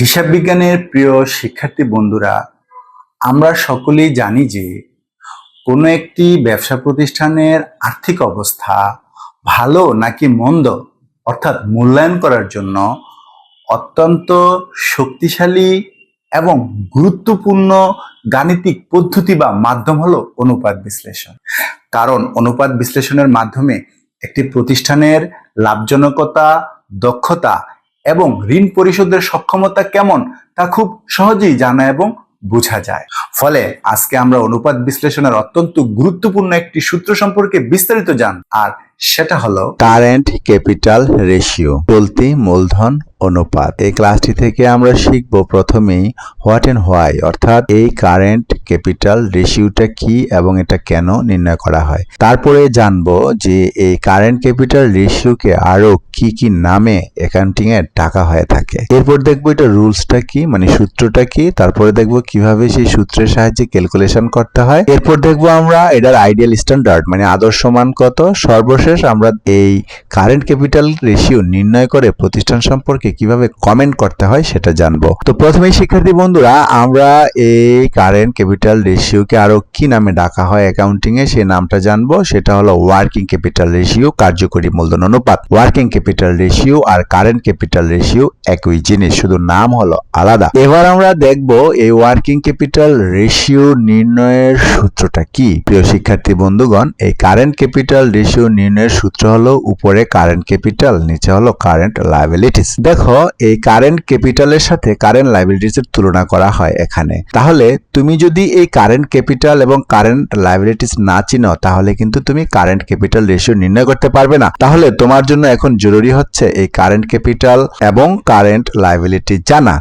হিসাব বিজ্ঞানের প্রিয় শিক্ষার্থী বন্ধুরা, আমরা সকলেই জানি যে কোনো একটি ব্যবসা প্রতিষ্ঠানের আর্থিক অবস্থা ভালো নাকি মন্দ অর্থাৎ মূল্যায়ন করার জন্য অত্যন্ত শক্তিশালী এবং গুরুত্বপূর্ণ গাণিতিক পদ্ধতি বা মাধ্যম হলো অনুপাত বিশ্লেষণ। কারণ অনুপাত বিশ্লেষণের মাধ্যমে একটি প্রতিষ্ঠানের লাভজনকতা, দক্ষতা এবং ঋণ পরিশোধের সক্ষমতা কেমন তা খুব সহজেই জানা এবং বোঝা যায়। ফলে আজকে আমরা অনুপাত বিশ্লেষণের অত্যন্ত গুরুত্বপূর্ণ একটি সূত্র সম্পর্কে বিস্তারিত জান, আর সেটা হলো কারেন্ট ক্যাপিটাল রেশিও, চলতি মূলধন অনুপাত। এই ক্লাসটি থেকে আমরা শিখব প্রথমেই হোয়াট এন্ড হোয়াই, অর্থাৎ এই কারেন্ট ক্যাপিটাল রেশিওটা কি এবং এটা কেন নির্ণয় করা হয়। তারপরে জানবো যে এই কারেন্ট ক্যাপিটাল রেশিওকে আরো কি কি নামে অ্যাকাউন্টিং এ ডাকা হয়ে থাকে। এরপর দেখবো এটা রুলসটা কি, মানে সূত্রটা কি। তারপরে দেখবো কিভাবে সেই সূত্রের সাহায্যে ক্যালকুলেশন করতে হয়। এরপর দেখবো আমরা এটার আইডিয়াল স্ট্যান্ডার্ড মানে আদর্শ মান কত। সর্বশেষ আমরা এই কারেন্ট ক্যাপিটাল রেশিও নির্ণয় করে প্রতিষ্ঠান সম্পর্কে কিভাবে কমেন্ট করতে হয় সেটা জানবো। তো প্রথমেই শিক্ষার্থী বন্ধুরা, আমরা এই কারেন্ট ক্যাপিটাল রেশিওকে আরো কি নামে ডাকা হয় অ্যাকাউন্টিং এ সেই নামটা জানবো। সেটা হলো ওয়ার্কিং ক্যাপিটাল রেশিও, কার্যকরী মূলধন অনুপাত। ওয়ার্কিং ক্যাপিটাল রেশিও আর কারেন্ট ক্যাপিটাল রেশিও একই জিনিস, শুধু নাম হলো আলাদা। এবার আমরা দেখবো এই ওয়ার্কিং ক্যাপিটাল রেশিও নির্ণয়ের সূত্রটা কি। প্রিয় শিক্ষার্থী বন্ধুগণ, এই কারেন্ট ক্যাপিটাল রেশিও নির্ণয়ের সূত্র হলো উপরে কারেন্ট ক্যাপিটাল, নিচে হলো কারেন্ট লায়াবিলিটিস। দেখো এই কারেন্ট ক্যাপিটালের সাথে কারেন্ট লায়াবিলিটিস এর তুলনা করা হয় এখানে। তাহলে তুমি যদি এই কারেন্ট ক্যাপিটাল এবং কারেন্ট লায়াবিলিটিস না চিনো তাহলে কিন্তু তুমি কারেন্ট ক্যাপিটাল রেশিও নির্ণয় করতে পারবে না। তাহলে তোমার জন্য এখন জরুরি হচ্ছে এই কারেন্ট ক্যাপিটাল এবং কারেন্ট লায়াবিলিটি জানা।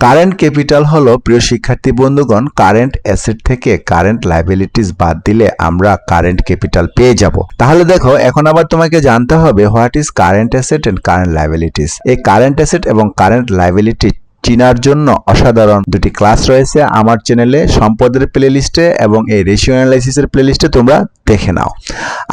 কারেন্ট ক্যাপিটাল হলো, প্রিয় শিক্ষার্থী বন্ধুগণ, কারেন্ট অ্যাসেট থেকে কারেন্ট লায়াবিলিটিস বাদ দিলে আমরা কারেন্ট ক্যাপিটাল পেয়ে যাব। তাহলে দেখো এখন আবার তোমাকে জানতে হবে what is current asset and current liabilities. এই কারেন্ট অ্যাসেট এবং কারেন্ট লায়াবিলিটি চিনার জন্য অসাধারণ দুটি ক্লাস রয়েছে আমার চ্যানেলে, সম্পদের প্লেলিস্টে এবং এই রেশিও অ্যানালাইসিসের প্লেলিস্টে তোমরা দেখে নাও।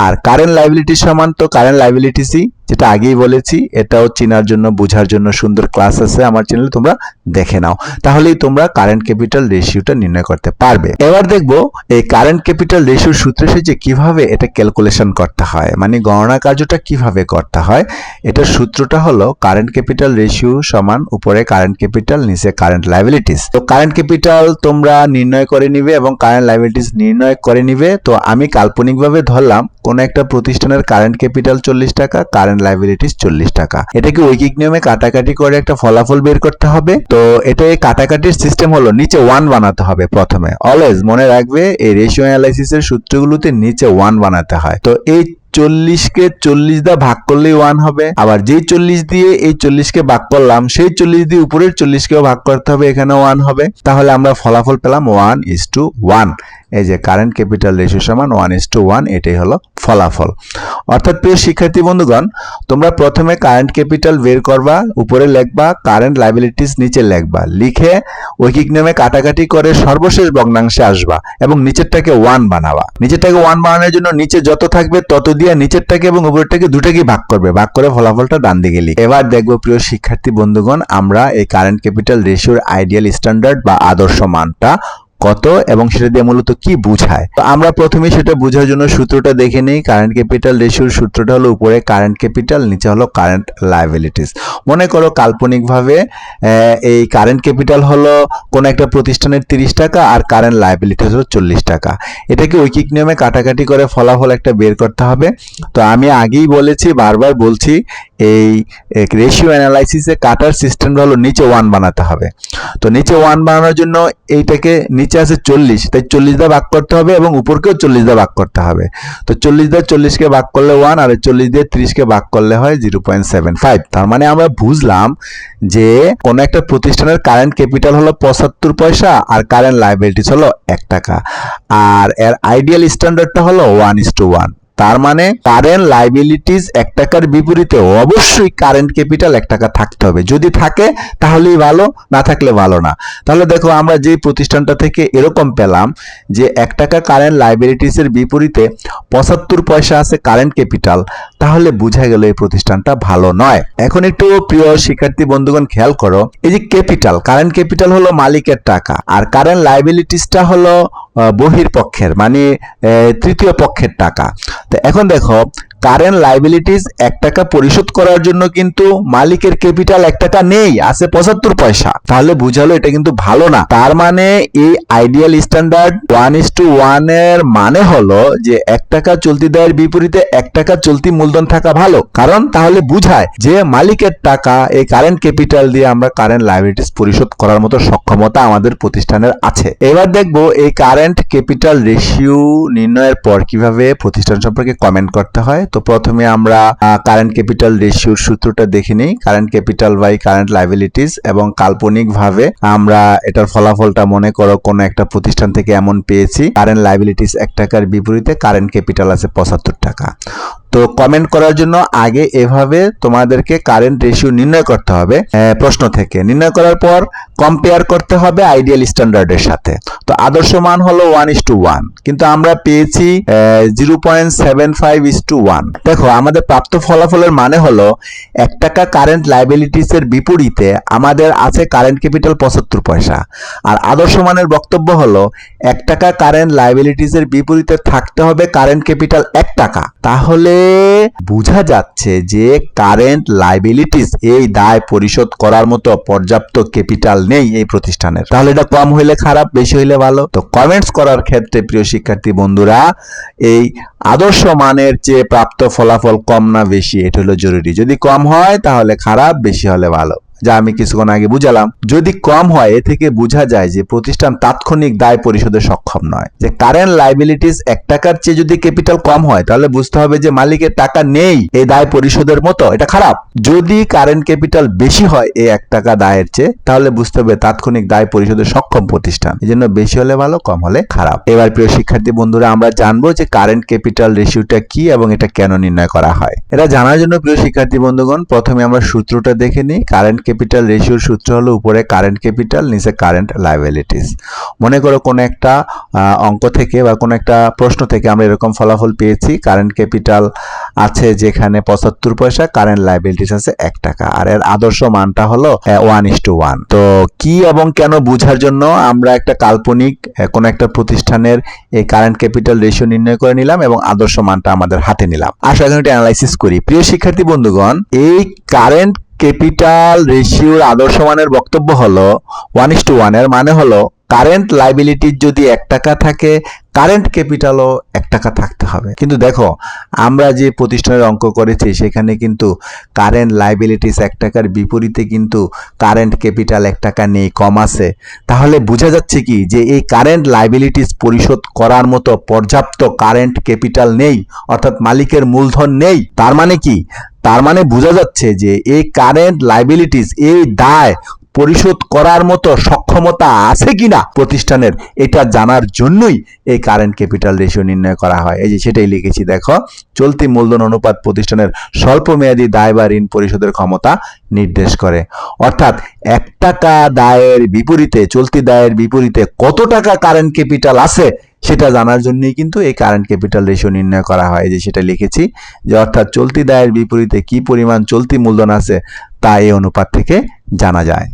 আর কারেন্ট লায়াবিলিটির সমান তো কারেন্ট লায়াবিলিটিসই, যেটা আগেই বলেছি, এটাও চিনার জন্য বোঝার জন্য সুন্দর ক্লাস আছে আমার চ্যানেলে, তোমরা দেখে নাও। তাহলেই তোমরা কারেন্ট ক্যাপিটাল রেশিওটা নির্ণয় করতে পারবে। এবার দেখবো এই কারেন্ট ক্যাপিটাল রেশিওর সূত্রে এসে যে কিভাবে এটা ক্যালকুলেশন করতে হয়, মানে গণনা কার্যটা কিভাবে করতে হয়। এটার সূত্রটা হলো কারেন্ট ক্যাপিটাল রেশিও সমান উপরে কারেন্ট ক্যাপিটাল, নিচে কারেন্ট লায়াবিলিটিস। তো কারেন্ট ক্যাপিটাল তোমরা নির্ণয় করে নিবে এবং কারেন্ট লায়াবিলিটিস নির্ণয় করে নিবে। তো আমি কাল্পনিকভাবে ধরলাম কোন একটা প্রতিষ্ঠানের কারেন্ট ক্যাপিটাল 40 টাকা, কারেন্ট লায়াবিলিটিস 40 টাকা। এটাকে ঐকিক নিয়মে কাটাকাটি করে একটা ফলাফল বের করতে হবে। তো এটা এই কাটাকাটির সিস্টেম হলো নিচে 1 বানাতে হবে প্রথমে। অলওয়েজ মনে রাখবে এই রেশিও অ্যানালাইসিসের সূত্রগুলোতে নিচে 1 বানাতে হয়। তো এই 40 কে 40 দিয়ে ভাগ করলেই 1 হবে। আবার যেই 40 দিয়ে এই 40 কে ভাগ করলাম সেই 40 দিয়ে উপরের 40 কেও ভাগ করতে হবে, এখানেও 1 হবে। তাহলে আমরা ফলাফল পেলাম 1:1। এই যে কারেন্ট ক্যাপিটাল রেশিও সমান 1:1, এটাই হলো ফলাফল। অর্থাৎ প্রিয় শিক্ষার্থী বন্ধুগণ, তোমরা প্রথমে কারেন্ট ক্যাপিটাল বের করবা, উপরে লিখবা, কারেন্ট লায়াবিলিটিস নিচে লিখবা, লিখে ঐকিক নিয়মে কাটাকাটি করে সর্বশেষ ভগ্নাংশে আসবা এবং নিচেরটাকে 1 বানাবা। নিচেরটাকে 1 বানানোর জন্য নিচে যত থাকবে তত দিয়ে নিচেরটাকে এবং উপরেরটাকে দুটাকে ভাগ করবে, ভাগ করে ফলাফলটা ডান দিকে লিখবে। এবার দেখবো প্রিয় শিক্ষার্থী বন্ধুগণ, আমরা এই কারেন্ট ক্যাপিটাল রেশিওর আইডিয়াল স্ট্যান্ডার্ড বা আদর্শ মানটা কত এবং সেটা দিয়ে মূলত কি বোঝায়। তো আমরা প্রথমে সেটা বোঝার জন্য সূত্রটা দেখে নেই। কারেন্ট ক্যাপিটাল রেশিওর সূত্রটা হলো উপরে কারেন্ট ক্যাপিটাল, নিচে হলো কারেন্ট লায়াবিলিটিস। মনে করো কাল্পনিকভাবে এই কারেন্ট ক্যাপিটাল হলো কোন একটা প্রতিষ্ঠানের 30 টাকা আর কারেন্ট লায়াবিলিটিস হলো 40 টাকা। এটাকে ঐকিক নিয়মে কাটাকাটি করে ফলাফল একটা বের করতে হবে। তো আমি আগেই বলেছি, বারবার বলছি, এই রেশিও অ্যানালাইসিসে কাটার সিস্টেম হলো নিচে 1 বানাতে হবে। তো নিচে 1 বানানোর জন্য এইটাকে নিচে আছে 40, তাই 40 দিয়ে ভাগ করতে হবে এবং উপরকেও 40 দিয়ে ভাগ করতে হবে। তো 40 দিয়ে 40 কে ভাগ করলে 1, আর 40 দিয়ে 30 কে ভাগ করলে হয় 0.75। তার মানে আমরা বুঝলাম যে কোন একটা প্রতিষ্ঠানের কারেন্ট ক্যাপিটাল হলো 75 পয়সা আর কারেন্ট লায়াবিলিটিস হলো 1 টাকা, আর এর আইডিয়াল স্ট্যান্ডার্ডটা হলো 1:1। তার মানে কারেন্ট লাইবিলিটিস 1 টাকার বিপরীতে অবশ্যই কারেন্ট ক্যাপিটাল 1 টাকা থাকতে হবে। যদি থাকে তাহলেই ভালো, না থাকলে ভালো না। তাহলে দেখো আমরা যে প্রতিষ্ঠানটা থেকে এরকম পেলাম যে 1 টাকা কারেন্ট লাইবিলিটিস এর বিপরীতে 75 পয়সা আছে কারেন্ট ক্যাপিটাল, তাহলে বোঝা গেল এই প্রতিষ্ঠানটা ভালো নয়। এখন একটু প্রিয় শিক্ষার্থী বন্ধুগণ খেয়াল করো, এই যে ক্যাপিটাল, কারেন্ট ক্যাপিটাল হলো মালিকের টাকা, আর কারেন্ট লাইবিলিটিসটা হলো বহির্পক্ষের মানে তৃতীয় পক্ষের টাকা। তো এখন দেখো কারেন্ট লাইবিলিটিস 1 টাকা পরিশোধ করার জন্য কিন্তু মালিকের ক্যাপিটাল 1 টাকা নেই, আছে 75 পয়সা। তাহলে বুঝালো এটা কিন্তু ভালো না। তার মানে এই আইডিয়াল স্ট্যান্ডার্ড 1:1 এর মানে হলো যে 1 টাকা চলতি দায়ের বিপরীতে 1 টাকা চলতি মূলধন থাকা ভালো, কারণ তাহলে বুঝায় যে মালিকের টাকা এই কারেন্ট ক্যাপিটাল দিয়ে আমরা কারেন্ট লাইবিলিটিস পরিশোধ করার মতো সক্ষমতা আমাদের প্রতিষ্ঠানের আছে। এবার দেখবো এই কারেন্ট ক্যাপিটাল রেশিও নির্ণয়ের পর কিভাবে প্রতিষ্ঠান সম্পর্কে কমেন্ট করতে হয়। তো প্রথমে আমরা কারেন্ট ক্যাপিটাল রেশিওর সূত্রটা দেখে নিই, current capital by current liabilities, এবং কাল্পনিকভাবে আমরা এটার ফলাফলটা মনে করো কোনো একটা প্রতিষ্ঠান থেকে এমন পেয়েছি কারেন্ট লাইবিলিটিস 1 টাকার বিপরীতে কারেন্ট ক্যাপিটাল আছে 75 টাকা। তো কমেন্ট করার জন্য আগে এভাবে তোমাদেরকে কারেন্ট রেশিও নির্ণয় করতে হবে প্রশ্ন থেকে। নির্ণয় করার পর কম্পেয়ার করতে হবে আইডিয়াল স্ট্যান্ডার্ডের সাথে। তো আদর্শ মান হলো 1:1, কিন্তু আমরা পেয়েছি 0.75:1। দেখো আমাদের প্রাপ্ত ফলাফলের মানে হলো 1 টাকা কারেন্ট লাইবিলিটিস এর বিপরীতে আমাদের আছে কারেন্ট ক্যাপিটাল 75 পয়সা, আর আদর্শ মানের বক্তব্য হলো 1 টাকা কারেন্ট লাইবিলিটিস এর বিপরীতে থাকতে হবে কারেন্ট ক্যাপিটাল 1 টাকা। তাহলে বোঝা যাচ্ছে যে কারেন্ট লাইবিলিটিস এই দায় পরিশোধ করার মতো পর্যাপ্ত ক্যাপিটাল নেই এই প্রতিষ্ঠানের। তাহলে এটা কম হইলে খারাপ, বেশি হইলে ভালো? তো কমেন্টস করার ক্ষেত্রে প্রিয় শিক্ষার্থী বন্ধুরা এই আদর্শ মানের চেয়ে প্রাপ্ত ফলাফল কম না বেশি এটা হলো জরুরি। যদি কম হয় তাহলে খারাপ, বেশি হলে ভালো, যা আমি কিছুক্ষণ আগে বুঝালাম। যদি কম হয় এ থেকে বোঝা যায় যে প্রতিষ্ঠান তাৎক্ষণিক দায় পরিশোধে সক্ষম নয়। যে কারেন্ট লাইবিলিটিস 1 টাকার চেয়ে যদি ক্যাপিটাল কম হয় তাহলে বুঝতে হবে যে মালিকের টাকা নেই এই দায় পরিশোধের মতো, এটা খারাপ। যদি কারেন্ট ক্যাপিটাল বেশি হয় এই 1 টাকা দায়ের চেয়ে তাহলে বুঝতে হবে তাৎক্ষণিক দায় পরিশোধে সক্ষম প্রতিষ্ঠান। এই জন্য বেশি হলে ভালো, কম হলে খারাপ। এবার প্রিয় শিক্ষার্থী বন্ধুরা আমরা জানবো যে কারেন্ট ক্যাপিটাল রেশিওটা কি এবং এটা কেন নির্ণয় করা হয়। এটা জানার জন্য প্রিয় শিক্ষার্থী বন্ধুগণ প্রথমে আমরা সূত্রটা দেখে নিই। কারেন্ট ক্যাপিটাল রেশিওর সূত্র হলো উপরে কারেন্ট ক্যাপিটাল, নিচে কারেন্ট লাইবিলিটিস। মনে করো কোনো একটা অঙ্ক থেকে বা কোনো একটা প্রশ্ন থেকে আমরা এরকম ফলাফল পেয়েছি, কারেন্ট ক্যাপিটাল আছে যেখানে 75 পয়সা, কারেন্ট লাইবিলিটিস আছে 1 টাকা, আর এর আদর্শ মানটা হলো 1:1। তো কি এবং কেন বোঝার জন্য আমরা একটা কাল্পনিক কোনো একটা প্রতিষ্ঠানের এই কারেন্ট ক্যাপিটাল রেশিও নির্ণয় করে নিলাম এবং আদর্শ মানটা আমাদের হাতে নিলাম। আসলে এখন এটা অ্যানালাইসিস করি। প্রিয় শিক্ষার্থী বন্ধুগণ এই কারেন্ট ক্যাপিটাল রেশিওর আদর্শ মানের বক্তব্য হলো 1:1, এর মানে হলো কারেন্ট লাইবিলিটি যদি 1 টাকা থাকে কারেন্ট ক্যাপিটালও 1 টাকা থাকতে হবে। কিন্তু দেখো আমরা যে প্রতিষ্ঠানের অঙ্ক করেছি সেখানে কিন্তু কারেন্ট লাইবিলিটিস 1 টাকার বিপরীতে কিন্তু কারেন্ট ক্যাপিটাল 1 টাকা নেই, কম আছে। তাহলে বোঝা যাচ্ছে কি যে এই কারেন্ট লাইবিলিটিস পরিশোধ করার মতো পর্যাপ্ত কারেন্ট ক্যাপিটাল নেই, অর্থাৎ মালিকের মূলধন নেই। তার মানে কি? তার মানে বোঝা যাচ্ছে যে এই কারেন্ট লাইবিলিটিস এই দায় পরিশোধ করার মতো সক্ষমতা আছে কিনা প্রতিষ্ঠানের, এটা জানার জন্যই এই কারেন্ট ক্যাপিটাল রেশিও নির্ণয় করা হয়। এই যে সেটাই লিখেছি দেখো, চলতি মূলধন অনুপাত প্রতিষ্ঠানের স্বল্প মেয়াদী দায় বা ঋণ পরিশোধের ক্ষমতা নির্দেশ করে। অর্থাৎ 1 টাকা দায়ের বিপরীতে, চলতি দায়ের বিপরীতে কত টাকা কারেন্ট ক্যাপিটাল আছে সেটা জানার জন্যই কিন্তু এই কারেন্ট ক্যাপিটাল রেশিও নির্ণয় করা হয়। যে সেটা লিখেছি যে অর্থাৎ চলতি দায়ের বিপরীতে কি পরিমাণ চলতি মূলধন আছে তা এই অনুপাত থেকে জানা যায়।